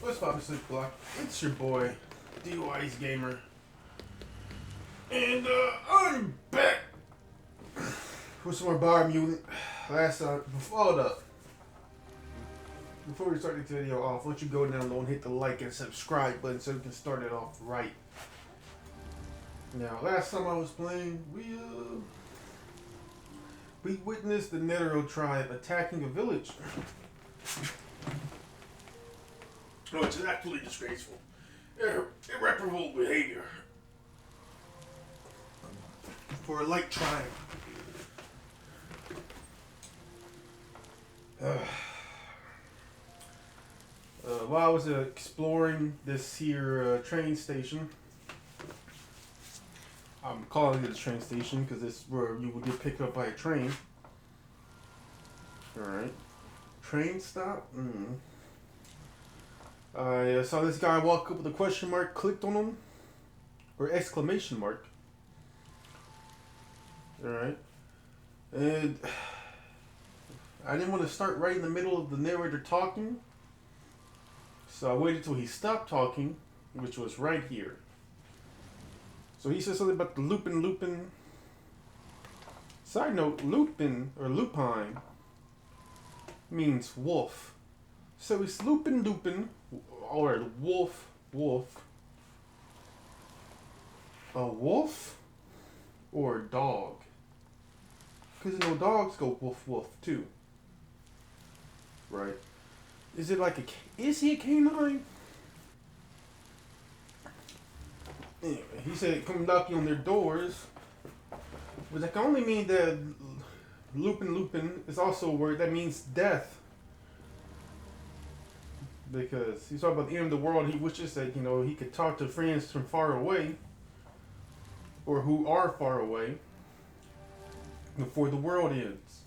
What's poppin', Slick Block? It's your boy, D.W.G Gamer. And I'm back with some more Biomutant. Last time, hold up. Before we start this video off, why don't you go down low and hit the like and subscribe button so we can start it off right. Now, last time I was playing, we witnessed the Netero tribe attacking a village. Which is absolutely disgraceful. Irreparable behavior for a light tribe. While I was exploring this here train station, I'm calling it a train station because it's where you will get picked up by a train. Alright. Train stop? I saw this guy walk up with a question mark, clicked on him, or exclamation mark. Alright. And I didn't want to start right in the middle of the narrator talking, so I waited till he stopped talking, which was right here. So he said something about the lupin. Side note, lupin, or lupine, means wolf. So it's lupin, or wolf. A wolf or a dog? Because you know dogs go woof too. Right. Is it like is he a canine? Anyway, he said come knocking on their doors. But that can only mean that lupin is also a word that means death. Because he's talking about the end of the world. He wishes that, you know, he could talk to friends from far away, or who are far away, before the world ends.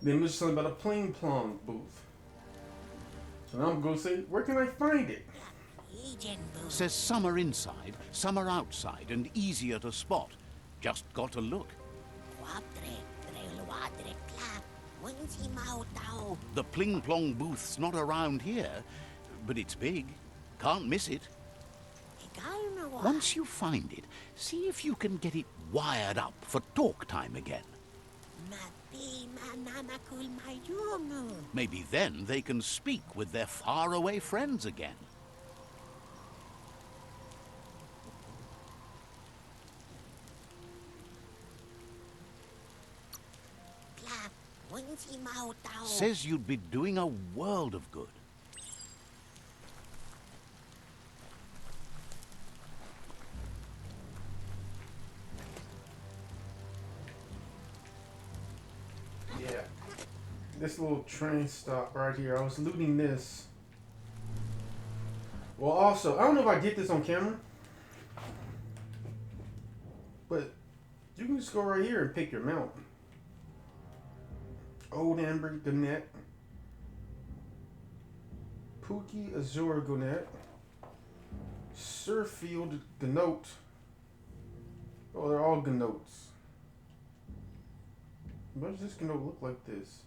Then there's something about a pling plong booth. So now I'm going to say, where can I find it? Says some are inside, some are outside, and easier to spot. Just got to look. The pling plong booth's not around here, but it's big. Can't miss it. Once you find it, see if you can get it wired up for talk time again. Maybe then they can speak with their faraway friends again. Says you'd be doing a world of good. Yeah. This little train stop right here. I was looting this. Well, also, I don't know if I get this on camera, but you can just go right here and pick your mount. Old Amber Gannett, Pookie Azure Gannett, Surfield Ganote. Oh, they're all Ganotes. Why does this Ganote look like this?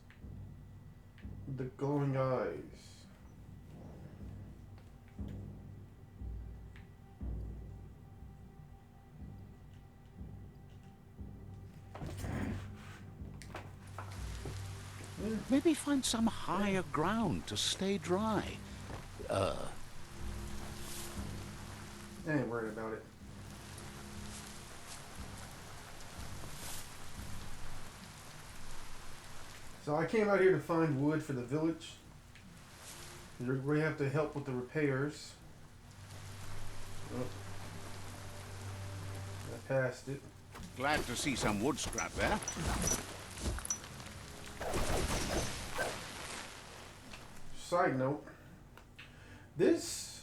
The glowing eyes. Maybe find some higher ground to stay dry. I ain't worried about it. So I came out here to find wood for the village. We have to help with the repairs. Oh. I passed it. Glad to see some wood scrap there. Side note, this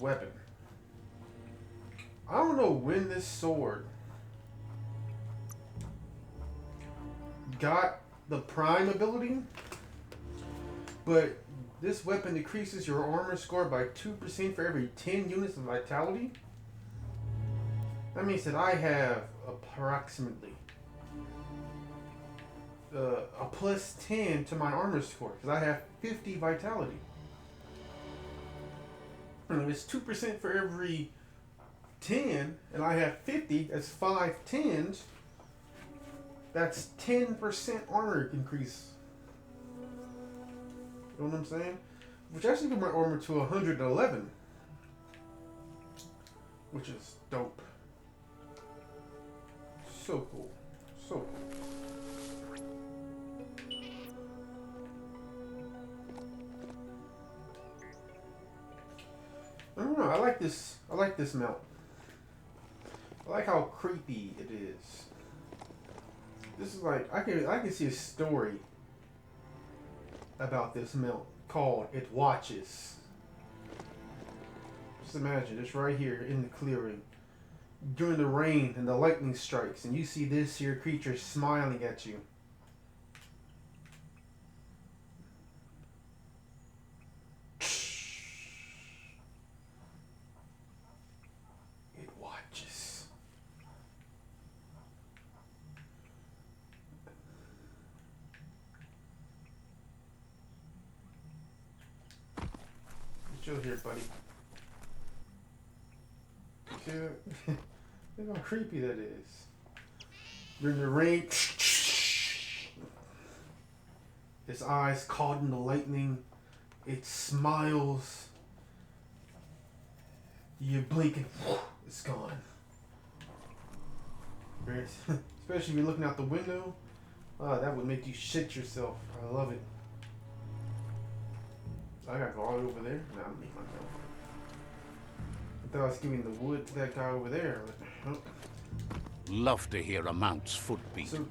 weapon, I don't know when this sword got the prime ability, but this weapon decreases your armor score by 2% for every 10 units of vitality. That means that I have approximately a plus 10 to my armor score because I have 50 vitality. if it's 2% for every 10, and I have 50, that's 5 tens. That's 10% armor increase. You know what I'm saying? Which actually put my armor to 111. Which is dope. So cool. So cool. I don't know. I like this mount. I like how creepy it is. This is like I can see a story about this mount called "It Watches." Just imagine it's right here in the clearing during the rain and the lightning strikes, and you see this here creature smiling at you. It watches. Chill here, buddy. Look how creepy that is. During the rain, its eyes caught in the lightning, it smiles. You blink and it's gone. Especially if you're looking out the window. That would make you shit yourself. I love it. I gotta go all the way over there. Nah, I'm making myself. I thought I was giving the wood to that guy over there. Oh. Love to hear a mount's footbeat. So,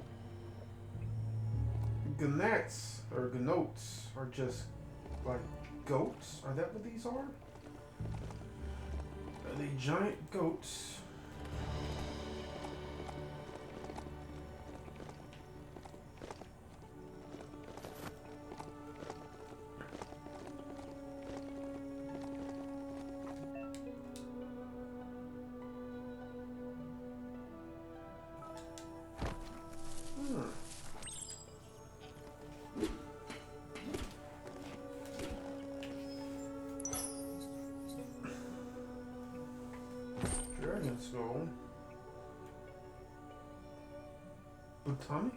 gnats or gnotes are just like goats? Are that what these are? Are they giant goats? Dragon's Skull. Botanic?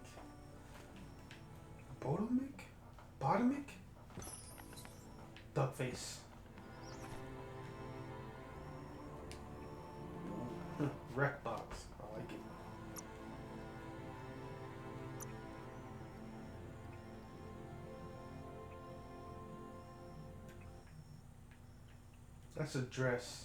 Bottomic? Duckface. Wreck box. I like it. That's a dress.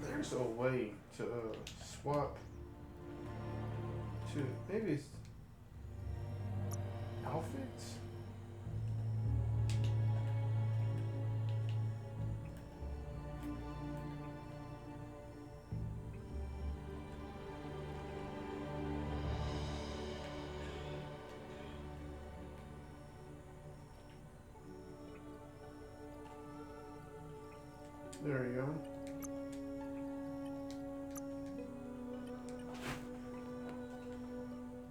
There's a way to swap to maybe it's outfits. There you go.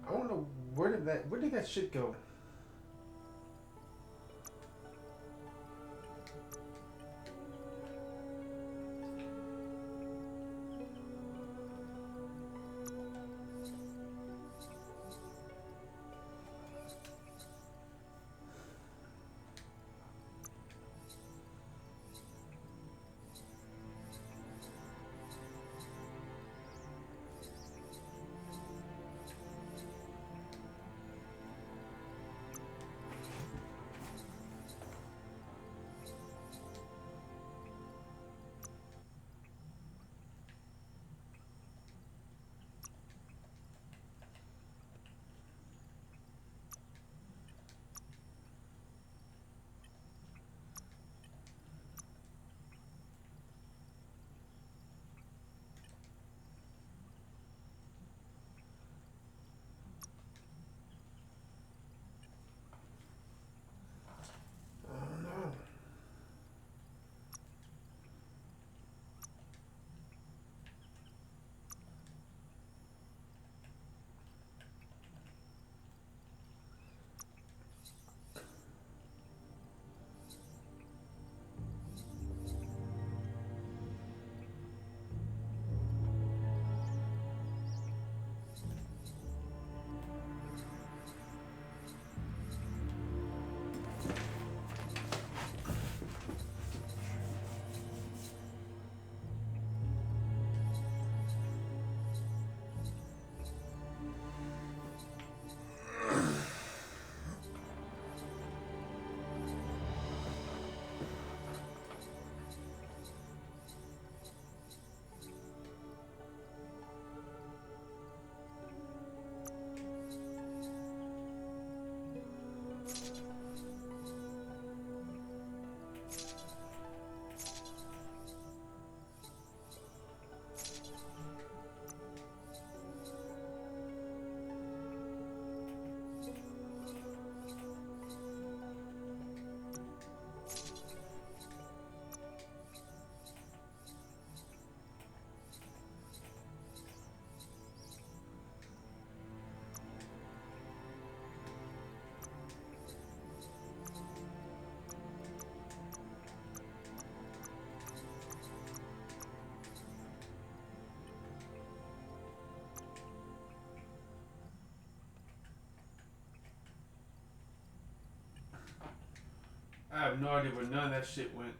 I don't know where did that shit go? I have no idea where none of that shit went.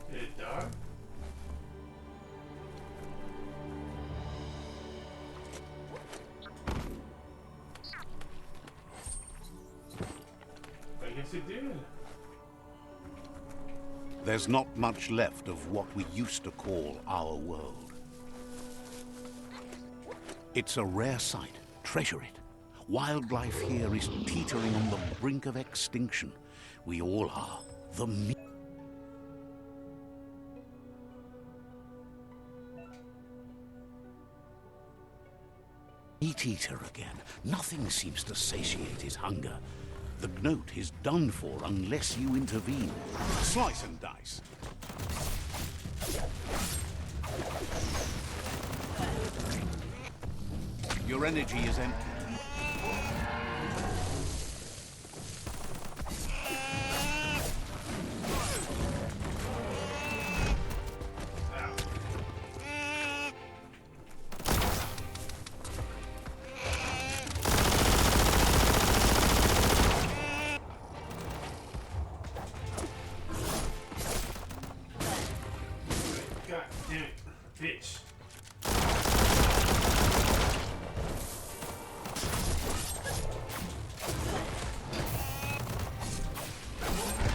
Did it die? I guess it did. There's not much left of what we used to call our world. It's a rare sight. Treasure it. Wildlife here is teetering on the brink of extinction. We all are. The meat eater again. Nothing seems to satiate his hunger. The gnat is done for unless you intervene. Slice and dice. Your energy is empty. God damn it, bitch.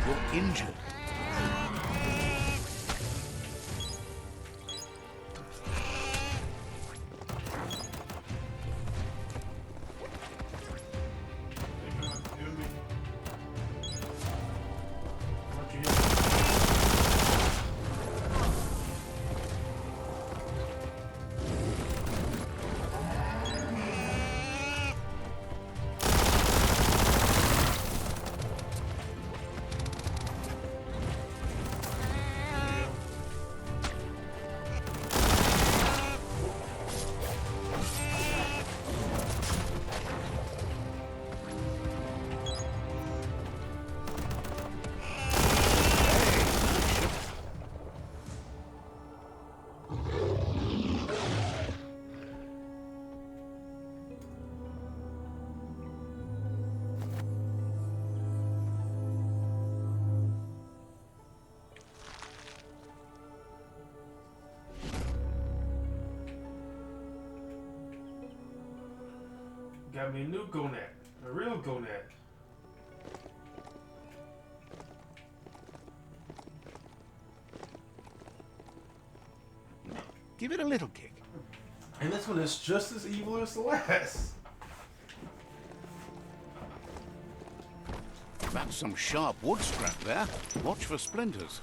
You're injured. They're gonna do me. What you hit? Got me a new gonad. A real gonad. Give it a little kick. And this one is just as evil as the last. That's some sharp wood scrap there. Watch for splinters.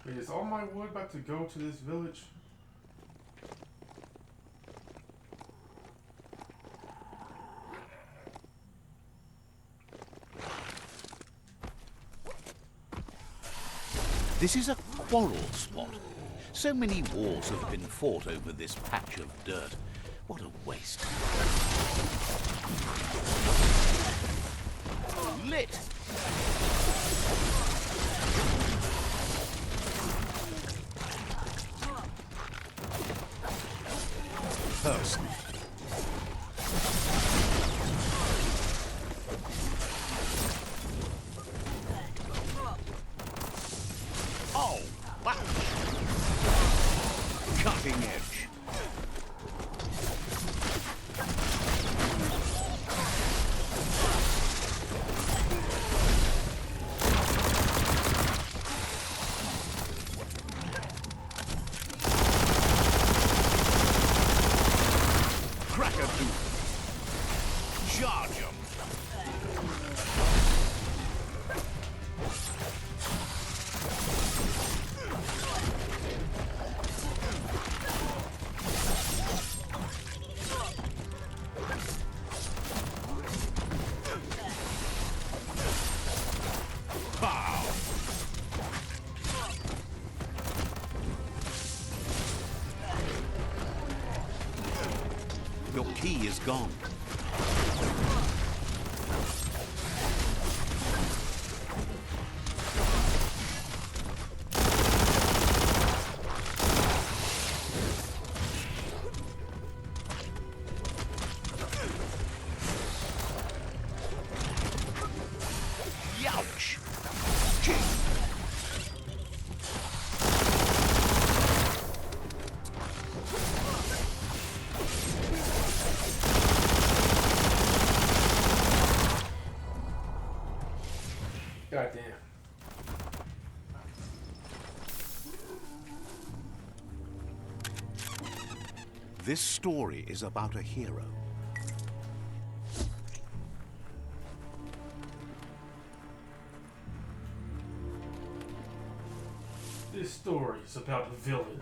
Wait, is all my wood about to go to this village? This is a quarrel spot. So many wars have been fought over this patch of dirt. What a waste. Lit! Person. Oh, wow! Cutting edge. Crack-a-doodle. Charge 'em. Pow! Your key is gone. Youch! Gee. Goddamn. This story is about a hero. This story is about a villain.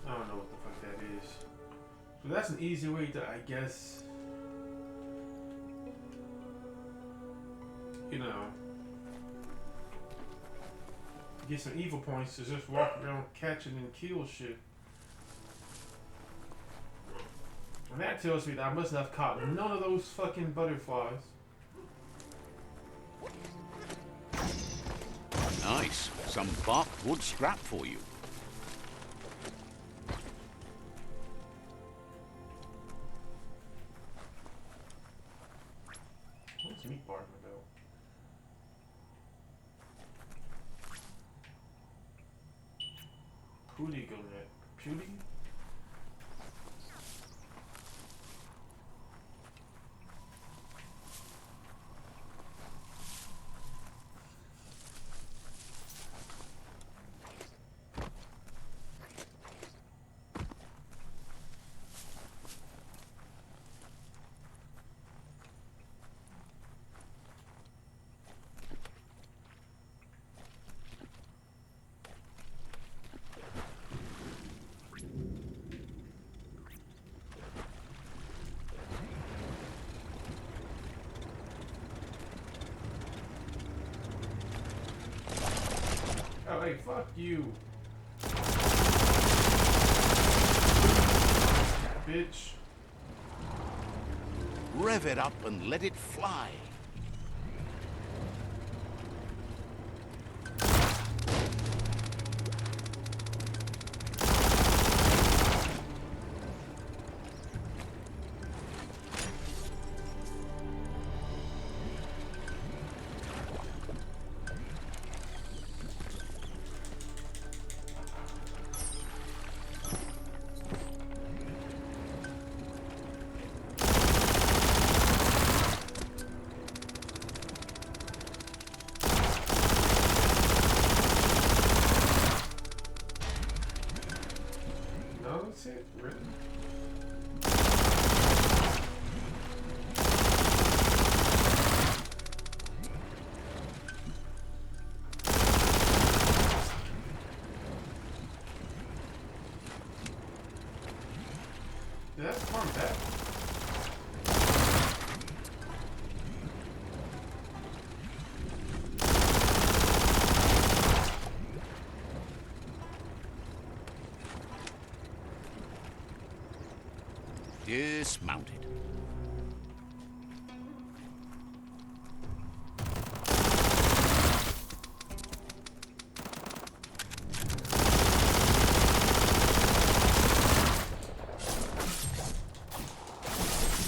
I don't know what the fuck that is. So that's an easy way to, I guess, you know, get some evil points to just walk around catching and kill shit. And that tells me that I must have caught none of those fucking butterflies. Nice. Some bark wood scrap for you. What's meat barking about? Pooty go net. Pooty? Oh, hey, fuck you. Bitch. Rev it up and let it fly. dismounted.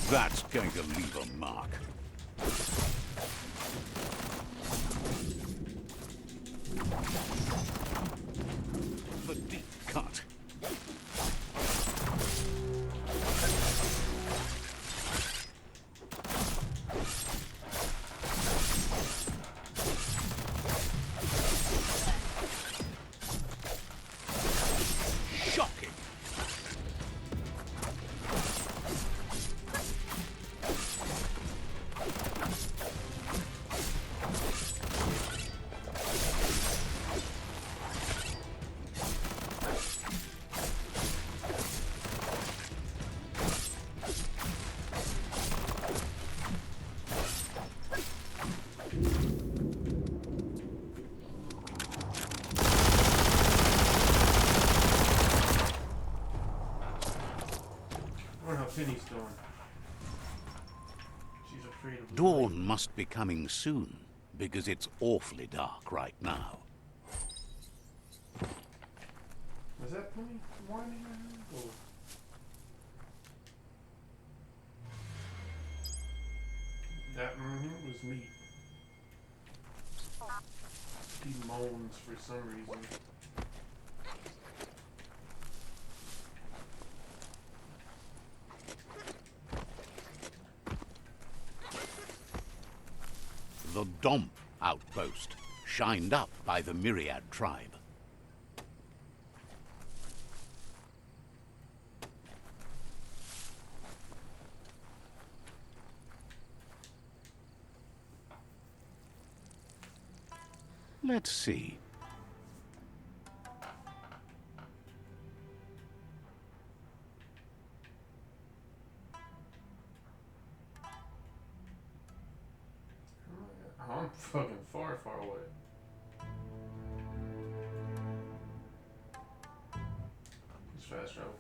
That's going to leave a mark. The deep cut. Shocking. Penny's doing. She's afraid of Dawn must be coming soon, because it's awfully dark right now. Was that Penny whining at her? That was me. He moans for some reason. The Domp outpost, shined up by the Myriad tribe. Let's see. I'm fucking far, far away. It's fast travel.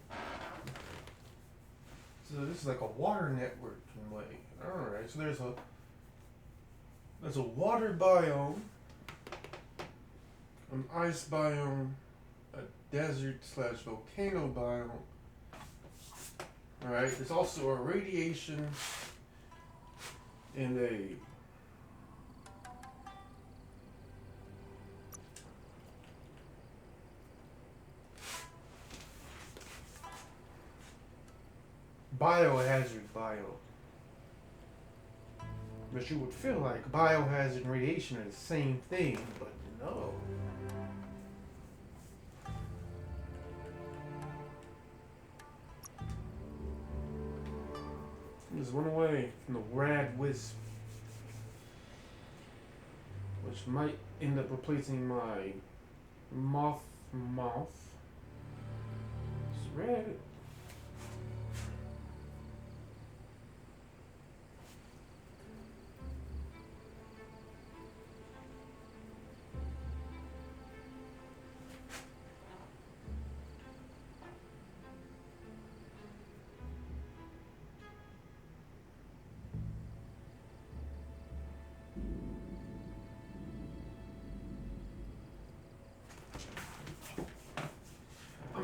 So this is like a water network in a way. Alright, so there's a water biome, an ice biome, a desert/volcano biome. Alright, there's also a radiation and a biohazard biome. But you would feel like biohazard and radiation are the same thing, but no. There's one away from the rad wisp, which might end up replacing my moth. It's red.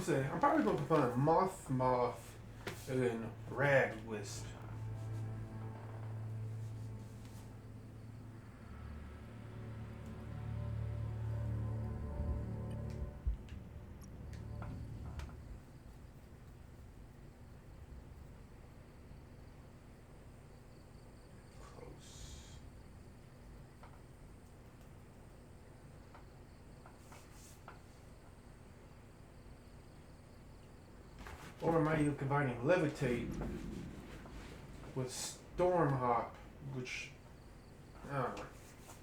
I'm probably going to find moth, and then rag wisp. Or am I combining levitate with storm hop, which I don't know.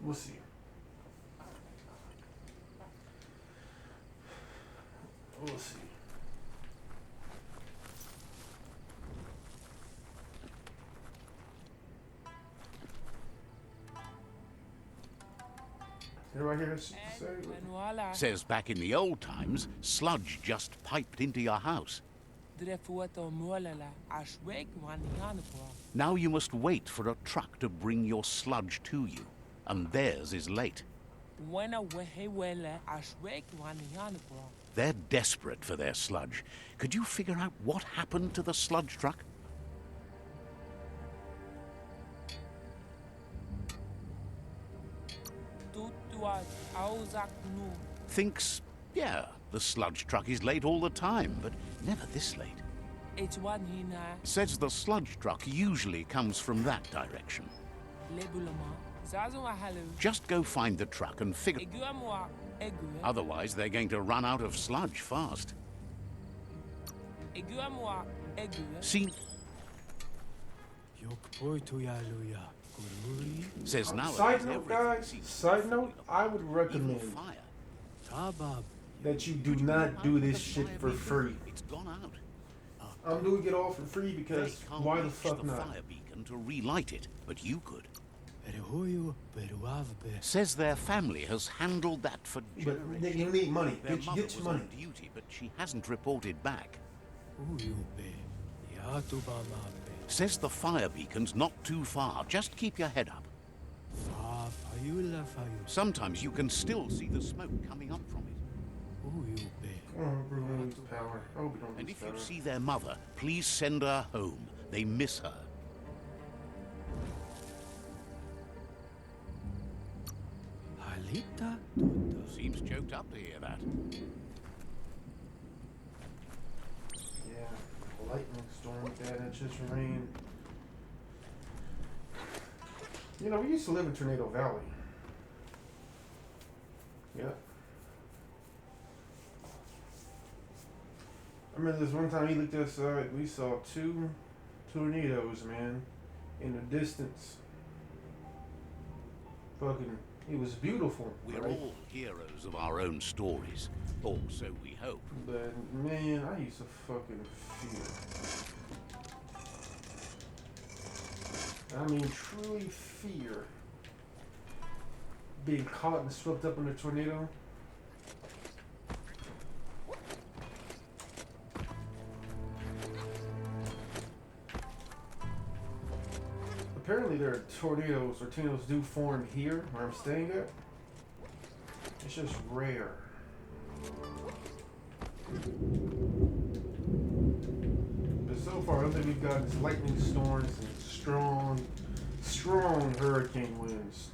We'll see. We'll see. Right here, says back in the old times, sludge just piped into your house. Now you must wait for a truck to bring your sludge to you, and theirs is late. They're desperate for their sludge. Could you figure out what happened to the sludge truck? Thinks, yeah, the sludge truck is late all the time, but never this late. Says the sludge truck usually comes from that direction. Just go find the truck and figure... Otherwise, they're going to run out of sludge fast. See... Says now... Side note, guys. Side note, I would recommend that you do not do this shit for free. It's gone out. I'm doing it all for free because why the fuck the not? fire beacon to relight it, but you could. Says their family has handled that for generations. But you need money. Their Get mother your was money. on duty, but she hasn't reported back. Says the fire beacon's not too far. Just keep your head up. Sometimes you can still see the smoke coming up from it. Oh, lose power. Oh, we don't And lose if you power. see their mother, please send her home. They miss her. Seems choked up to hear that. Yeah, lightning storm, bad, it's just rain. You know, we used to live in Tornado Valley. Yeah. I remember this one time he looked outside, we saw 2 tornadoes, man, in the distance. Fucking, it was beautiful. We're right? all heroes of our own stories. Or so we hope. But, man, I used to fucking fear. I mean, truly fear being caught and swept up in a tornado. Apparently there are tornadoes do form here where I'm staying at. It's just rare. But so far, all that we've got is lightning storms and strong hurricane winds.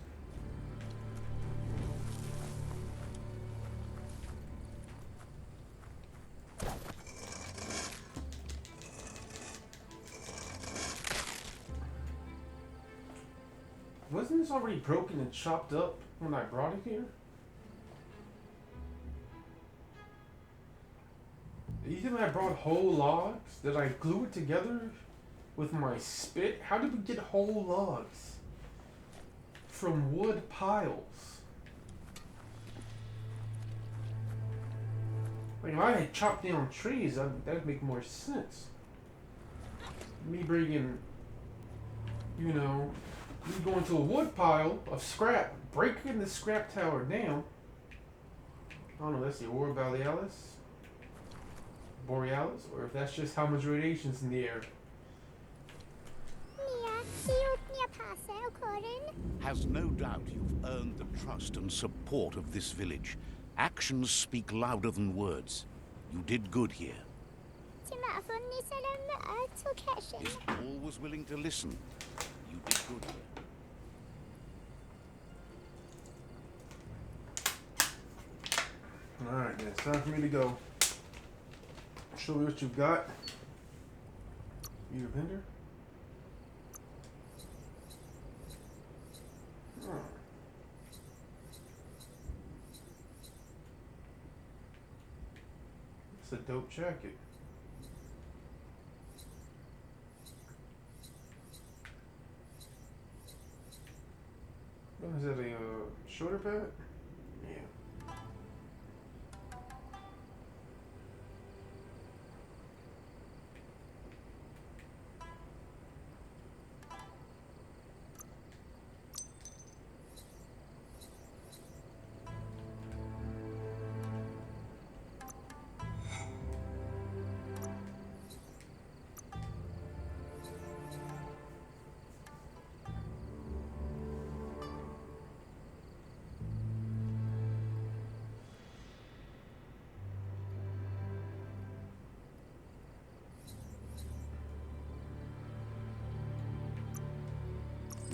Wasn't this already broken and chopped up when I brought it here? Even I brought whole logs? Did I glue it together with my spit? How did we get whole logs from wood piles? Like, if I had chopped down trees, that'd make more sense. Me bringing, you know, me going to a wood pile of scrap, breaking the scrap tower down. I don't know, that's the Aurora Borealis, or if that's just how much radiation's in the air. Has no doubt you've earned the trust and support of this village. Actions speak louder than words. You did good here. Is always willing to listen. You did good here. Alright, then it's time for me to go. Show me what you've got. You a vendor? Oh. It's a dope jacket. What is that, a shoulder pad? Yeah.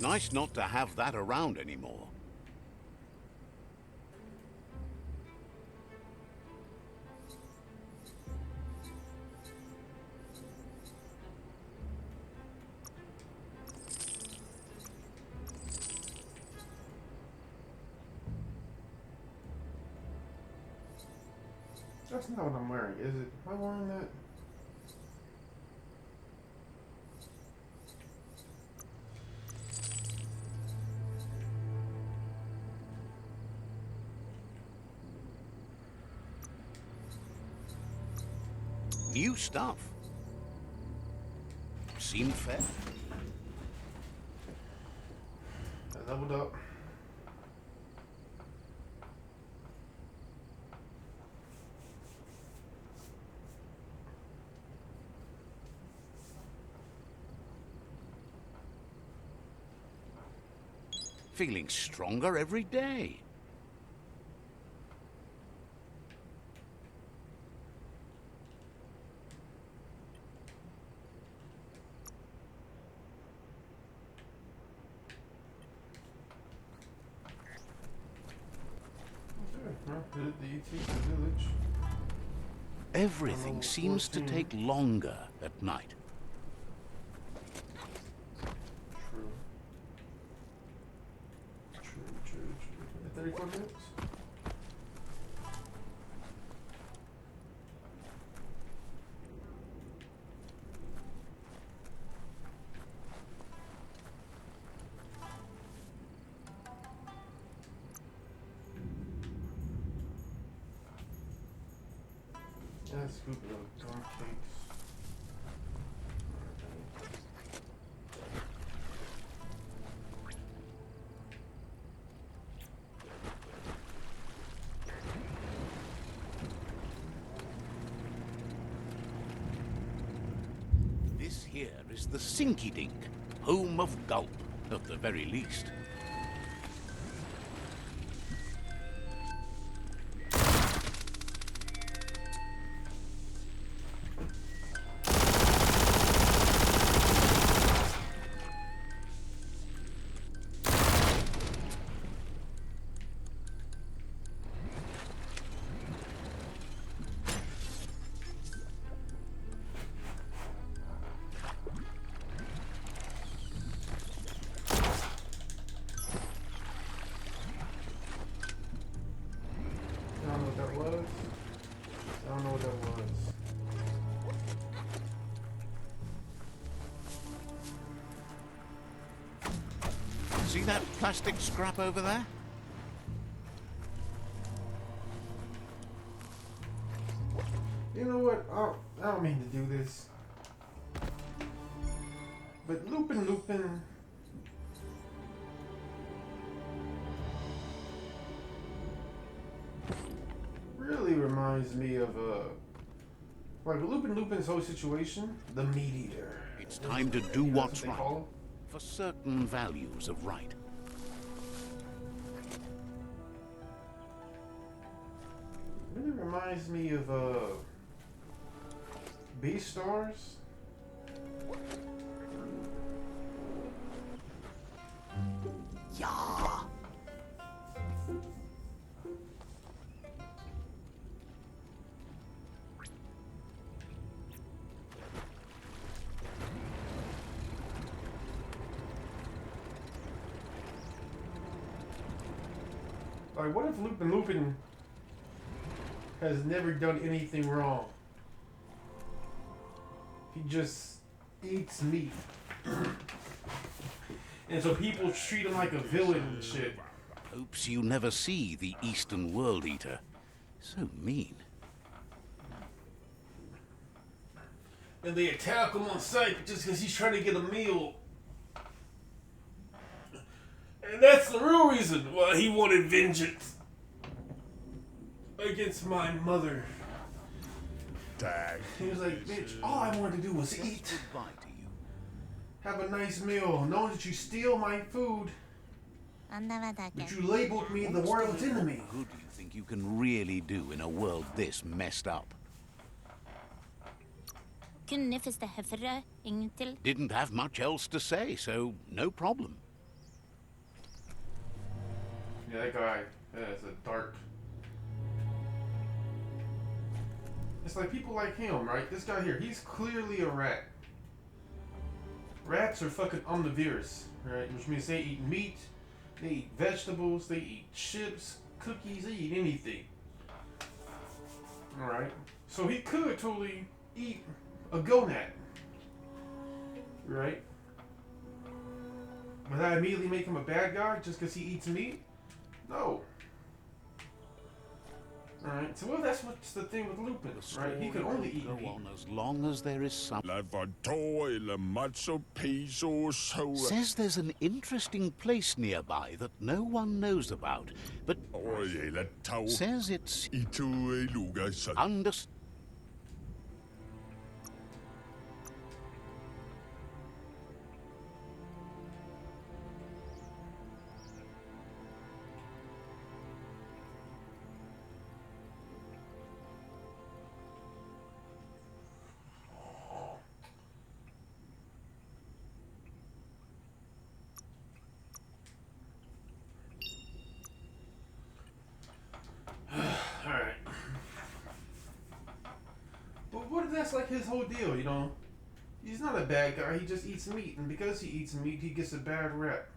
Nice not to have that around anymore. That's not what I'm wearing, is it? Am I wearing that? New stuff. Seemed fair. I leveled up. Feeling stronger every day. The ET village. Everything seems to take longer at night. True. 34 minutes? Yeah, scoop it up. Drum cakes. This here is the Sinky Dink, home of Gulp, at the very least. See that plastic scrap over there? You know what? I don't mean to do this. But Lupin really reminds me of like Lupin's whole situation, the Meat Eater. It's time to do what's right for certain values of right. Really reminds me of Beastars. Yeah. Like, what if Lupin has never done anything wrong? He just eats meat. And so people treat him like a villain and shit. Hopes you never see the Eastern World Eater. So mean. And they attack him on sight just because he's trying to get a meal. And that's the real reason why he wanted vengeance against my mother. Tag. He was like, bitch, all I wanted to do was eat. Goodbye to you. Have a nice meal, knowing that you steal my food. That you labeled me the world's enemy. What good do you think you can really do in a world this messed up? Kunne första ingenting. Didn't have much else to say, so no problem. Yeah, that guy has a dark. It's like people like him, right? This guy here, he's clearly a rat. Rats are fucking omnivorous, right? Which means they eat meat, they eat vegetables, they eat chips, cookies, they eat anything. Alright? So he could totally eat a gonad. Right? Would that immediately make him a bad guy just because he eats meat? No. Alright, so well, that's what's the thing with Lupin, right? He can only eat meat. On as long as there is some. Says there's an interesting place nearby that no one knows about, but says it's under. Alright. But what if that's like his whole deal, you know? He's not a bad guy, he just eats meat, and because he eats meat, he gets a bad rep.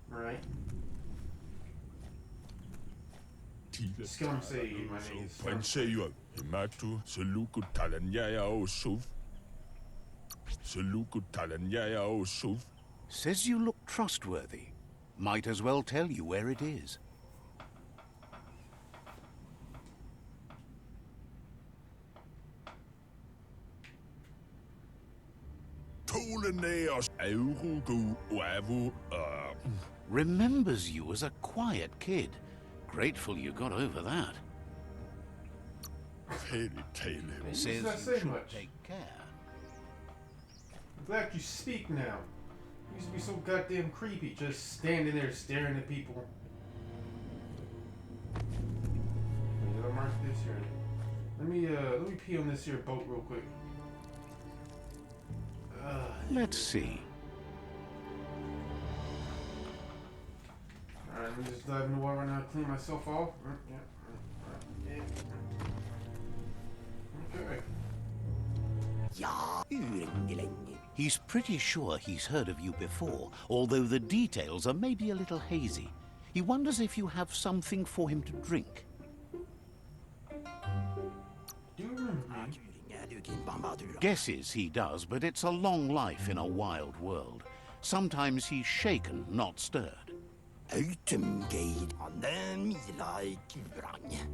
Right? Scum say my name is Says you look trustworthy. Might as well tell you where it is. Remembers you as a quiet kid. Grateful you got over that. Says that you say should much? take care. I'm glad you speak now. You used to be so goddamn creepy, just standing there staring at people. Did I mark this here? Let me pee on this here boat real quick. Let's see. Alright, let me just dive in the water right now, clean myself off. Yeah. Okay. He's pretty sure he's heard of you before, although the details are maybe a little hazy. He wonders if you have something for him to drink. Do you remember me? Guesses he does, but it's a long life in a wild world. Sometimes he's shaken, not stirred.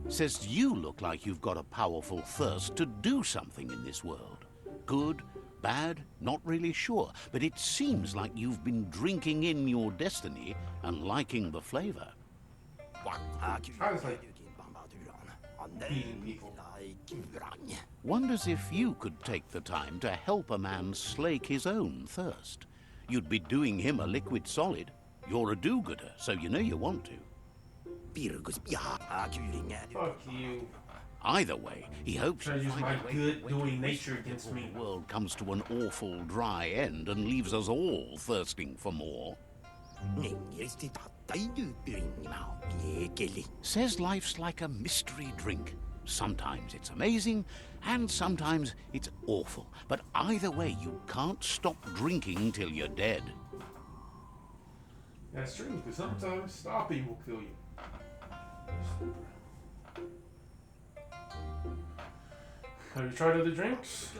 Says you look like you've got a powerful thirst to do something in this world. Good, bad, not really sure, but it seems like you've been drinking in your destiny and liking the flavor. I was like eating people. Wonders if you could take the time to help a man slake his own thirst. You'd be doing him a liquid solid. You're a do-gooder, so you know you want to. Fuck you. Either way, he hopes Try to use my find a way good to doing make nature against me. the world comes to an awful dry end and leaves us all thirsting for more. Says life's like a mystery drink. Sometimes it's amazing, and sometimes it's awful. But either way, you can't stop drinking till you're dead. That's true, because sometimes stopping will kill you. Have you tried other drinks?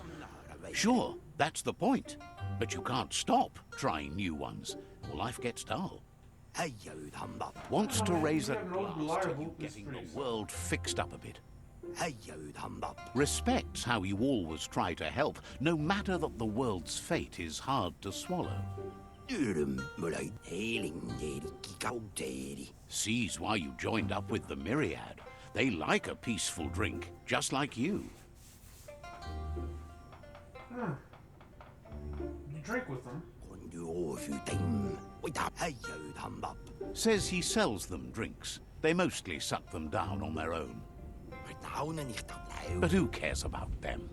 Sure, that's the point. But you can't stop trying new ones, or life gets dull. Wants to raise a glass to you getting the world fixed up a bit. Respects how you always try to help, no matter that the world's fate is hard to swallow. Sees why you joined up with the Myriad. They like a peaceful drink, just like you. You drink with them? Says he sells them drinks. They mostly suck them down on their own. But who cares about them?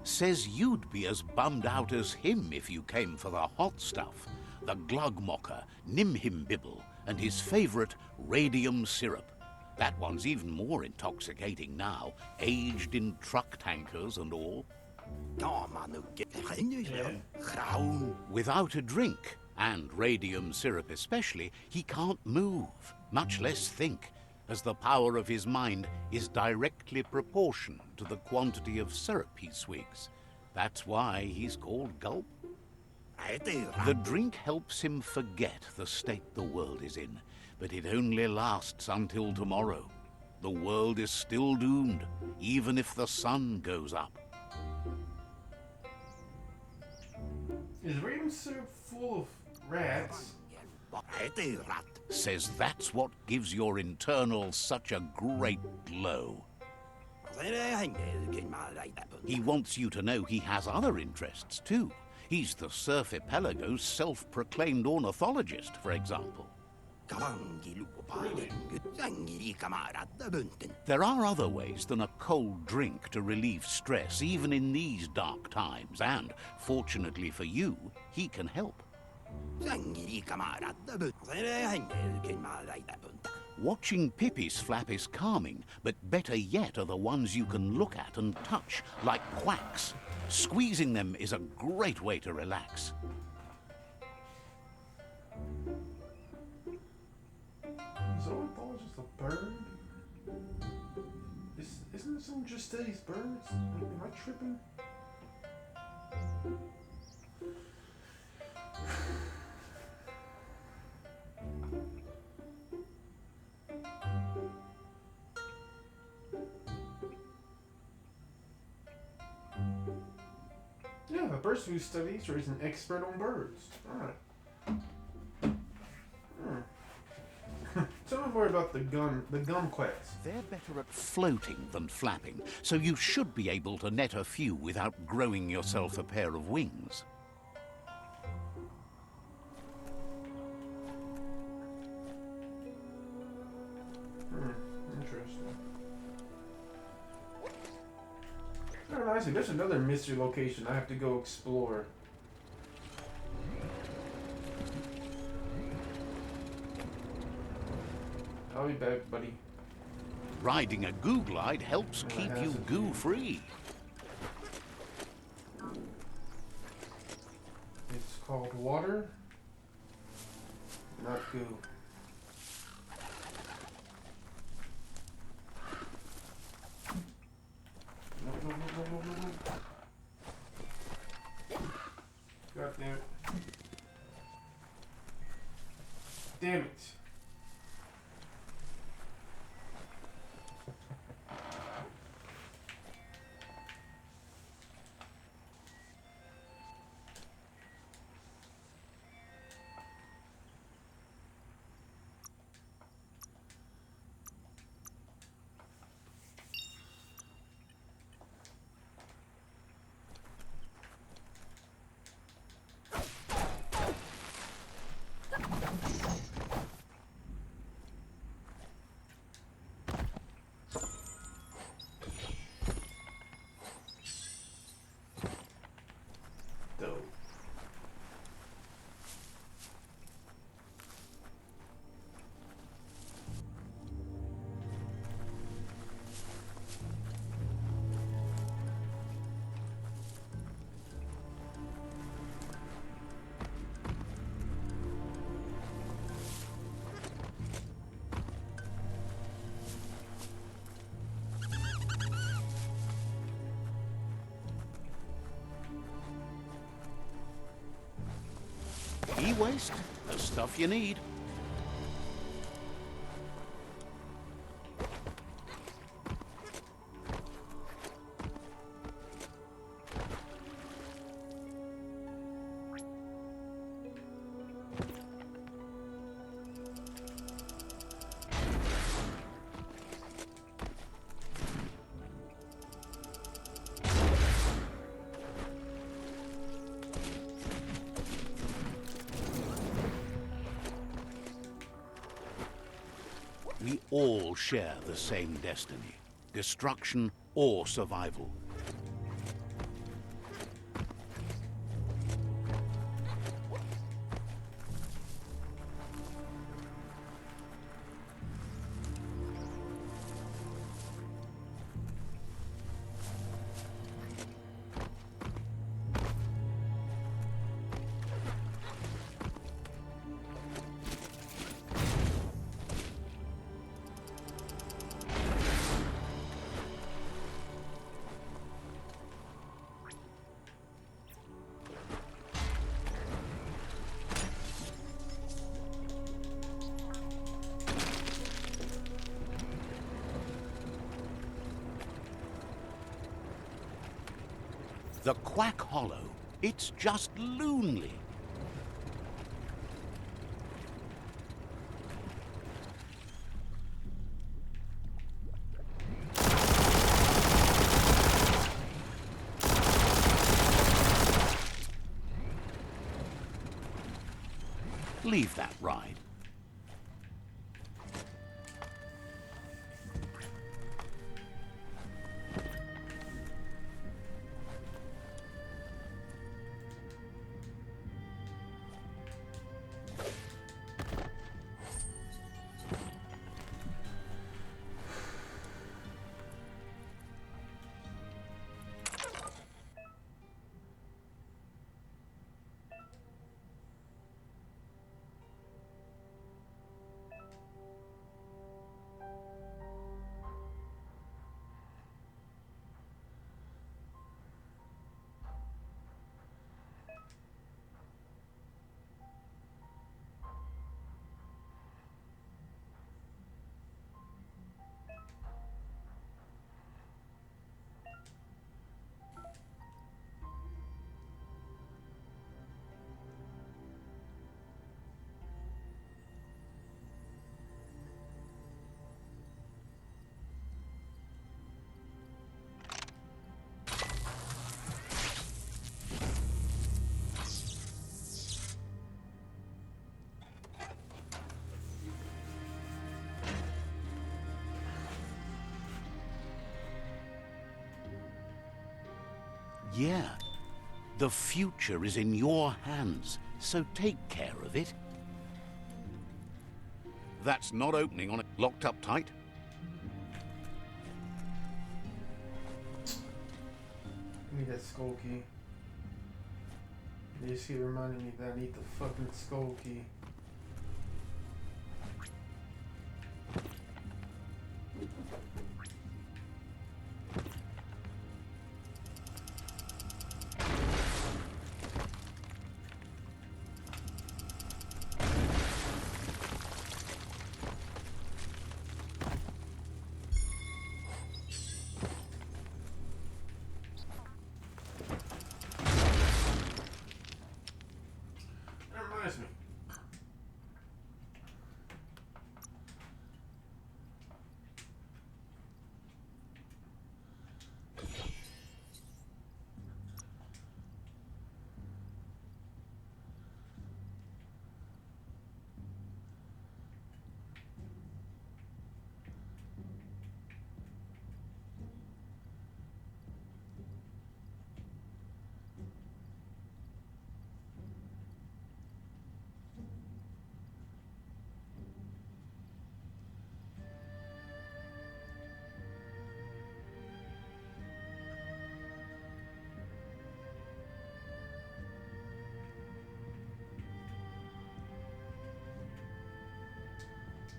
Says you'd be as bummed out as him if you came for the hot stuff. The Glugmocker, Nimhimbibble, and his favorite radium syrup. That one's even more intoxicating now, aged in truck tankers and all. Without a drink, and radium syrup especially, he can't move, much less think, as the power of his mind is directly proportional to the quantity of syrup he swigs. That's why he's called Gulp. The drink helps him forget the state the world is in, but it only lasts until tomorrow. The world is still doomed, even if the sun goes up. Is radium syrup full of rats? Says that's what gives your internals such a great glow. He wants you to know he has other interests too. He's the Surfipelago's self-proclaimed ornithologist, for example. There are other ways than a cold drink to relieve stress, even in these dark times, and, fortunately for you, he can help. Watching Pippi's flap is calming, but better yet are the ones you can look at and touch, like quacks. Squeezing them is a great way to relax. Is ornithologist a bird? Isn't this one just studies birds? Am I tripping? Yeah, a person who studies or is an expert on birds. Alright. Tell me more about the gumquats. They're better at floating than flapping, so you should be able to net a few without growing yourself a pair of wings. Interesting. Oh, I see. There's another mystery location I have to go explore. I'll be back, buddy. Riding a goo glide helps keep you goo-free. It's called water, not goo. No. God damn it. Damn it. E-waste, the stuff you need. We all share the same destiny, destruction or survival. The Quack Hollow. It's just lonely. Leave that ride. Yeah, the future is in your hands, so take care of it. That's not opening on it. Locked up tight. Give me that skull key. You see, reminding me that I need the fucking skull key.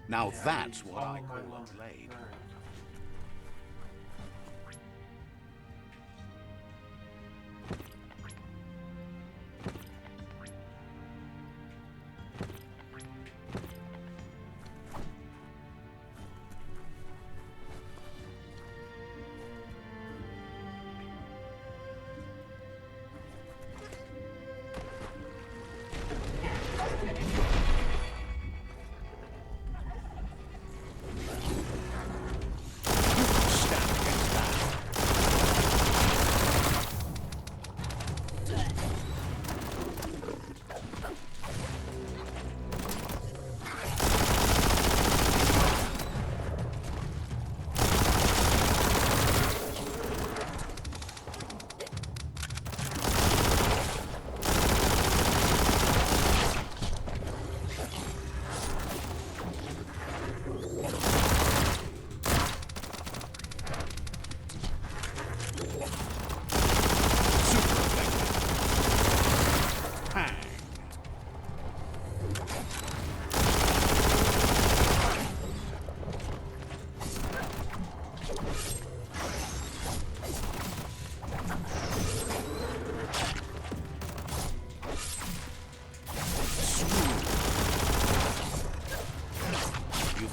Now that's what I call a blade.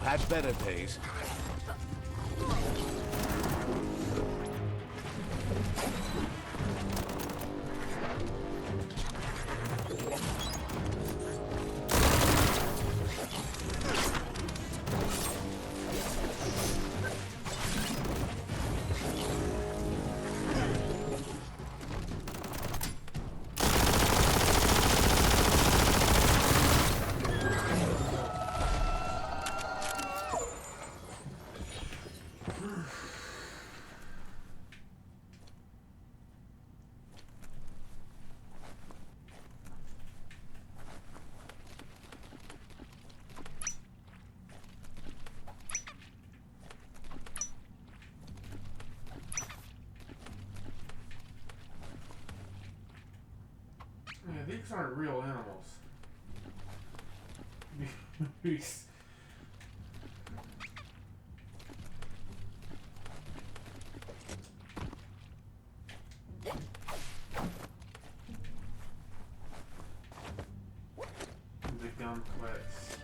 Had better days. Yeah, these aren't real animals. These. The gun quest.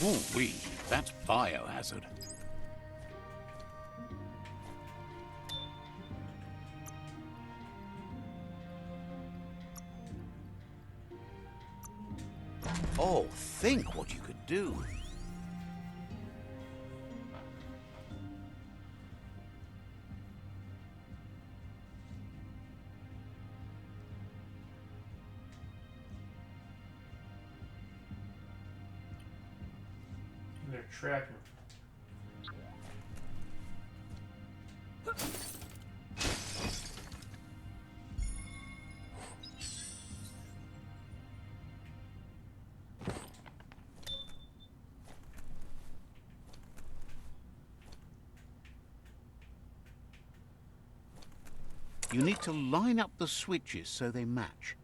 Ooh-wee, that's biohazard. Oh, think what you could do. They're tracking. You need to line up the switches so they match.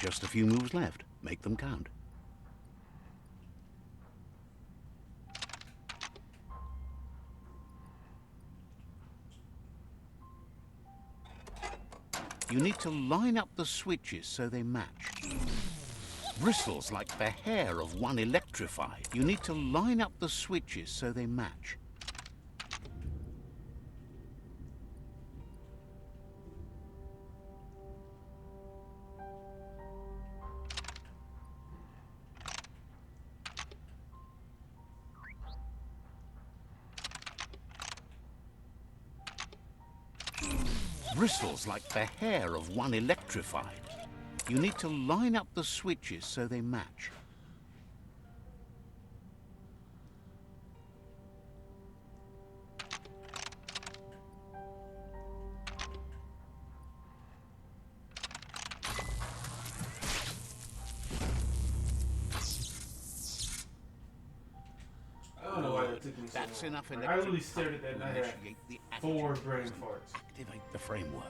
Just a few moves left. Make them count. You need to line up the switches so they match. Bristles like the hair of one electrified. You need to line up the switches so they match. Bristles like the hair of one electrified. You need to line up the switches so they match. I don't know why that took me so That's long. enough I really stared at that and I had Initiate the 4 attitude. brain farts. Activate the framework.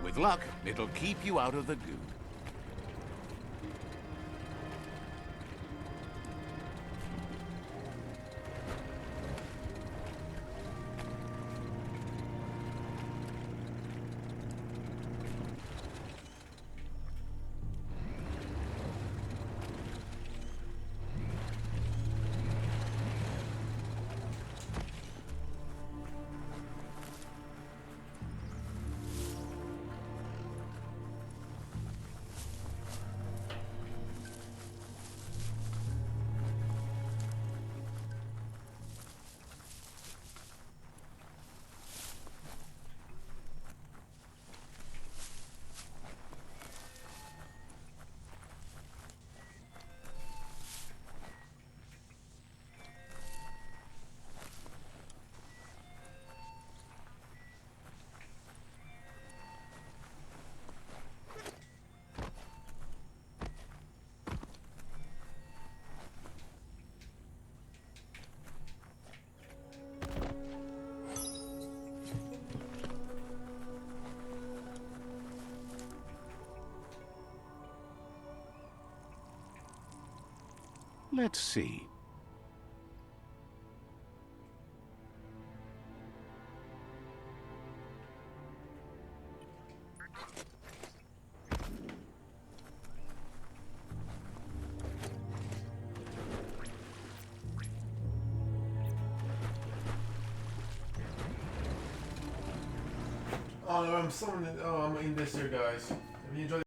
With luck, it'll keep you out of the goo. Let's see. Oh, I'm summoning. Oh, I'm in this here, guys. If you enjoyed